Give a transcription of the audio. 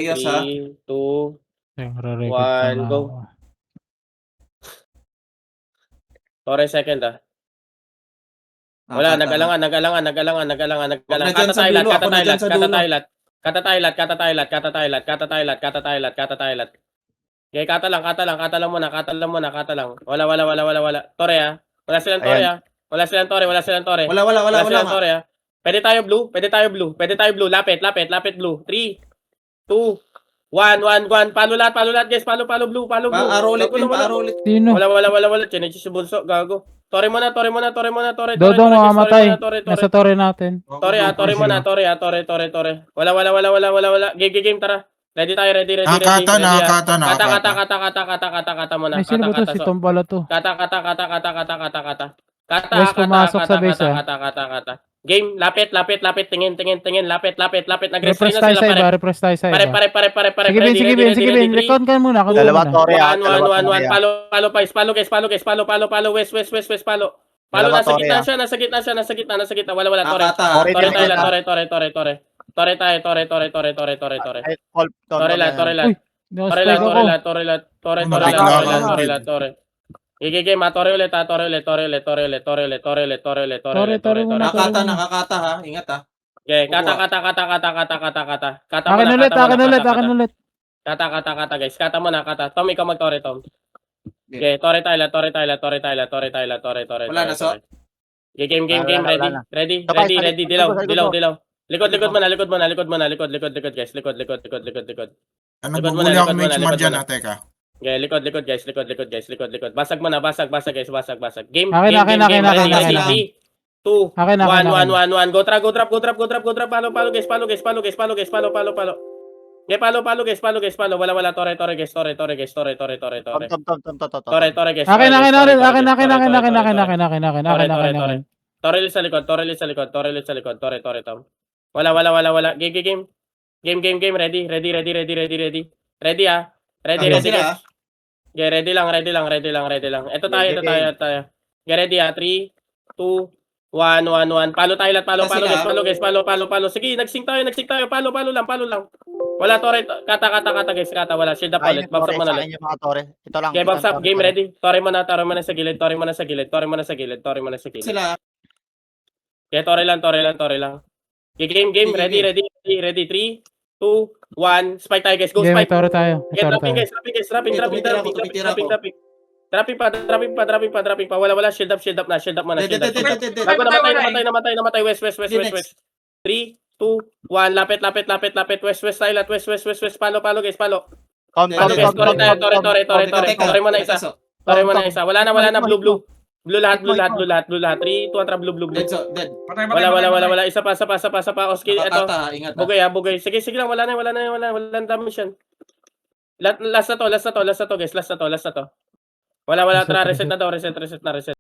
Yes, ha? 3, 2, Nagre-record pa 1, nga go. ako. Tore second, ah. Wala, nag-alangan. Huwag na dyan sa dulo, ako na dyan sa dulo. Kata-taylat. Okay, kata lang muna. Wala. Tore, ah. Wala silang tore, ah. Wala silang tore. Wala nga. Tore, ah. Pwede tayo blue. Lapit, blue. 3, 2, 1. Palo lahat, guys. Palo, blue. Paaro ulit, Gago na, wala. paaro ulit. Sino? Wala. Chinechi si Bunso, gago. Tore muna. Dodong guys. mamamatay. Tore. Nasa tore natin. Tore muna. Wala. Game, tara. Ready tayo, ready. Nakakata. Kata muna. Ay, sino ba to? Si Tom pala to. Kata. West pumasok sa base, ah. Kata. Game, lapit. Tingin. Lapit. Nag-restrain Repress na tayo sila, sa iba. pare. Repress tayo sa Pare. iba. Sige, Bin. Recon ka muna. Dalawa tore, ah. 1. Palo, palo. West, palo. Palo, Dalawa nasa tore, gitna ah. siya, nasa gitna. Wala, tore. Kakata. Tore, Tore tayo, tore. tore tayo. Tore. Ay, Paul, Tore la. Uy, na-spike ako. Tore. Igigame, tore ulit. Tore muna. Nakakata, ha? Ingat, ha? Okay, kata. Akin ulit. Kata, guys. Kata muna. Tom, ikaw mag-tore, Tom. Okay, tore tayo. Wala na, so? Okay, game. Wala na. Ready. Sabay, Dilaw. Likod muna, guys. Likod. Nabubuli ako may chumad dyan, teka. Okay, likod, guys. Basag muna, basag, guys. Basag. Game. Akin. Ready, 3, 2, 1. Akin. Go trap. Palo, guys. Palo. Okay, palo, guys. Wala. Tore, guys. Tore, guys. Tore, guys. Akin. Tore ulit sa likod. Tore, Tom. Wala. Game. Ready. Ready, ah. Ready, Sila, guys. Okay, ready lang. Ito tayo. Okay, ready, ah. 3, 2, 1. Palo tayo lahat. Palo, guys. Palo. Sige, nagsing tayo. Palo lang. Wala, tore. Kata, guys. Wala. Shield up ulit. Babs up muna ulit. Ito lang. Okay, babs up. Game ready. Tore muna sa gilid. Sila. Okay, tore lang. Okay, game. Ready. 3, 2, 1. Spike tayo, guys. Go, Game, may spike. tore tayo. Okay, dropping, guys. Dropping pa. Wala. Shield up na. Namatay. West. 3, 2, 1. Lapit. West tayo. Palo, guys. Palo, guys. Tore mo na isa. Wala na. Blue. Blue lahat. 3, 2, attra blue. Dead. Wala. Isa pa. Oski, eto. Nakakata, ingat, ha? Bugay. Sige lang. Wala na damage yan. Last na to, guys. Last na to. Wala. Reset na daw. Reset na.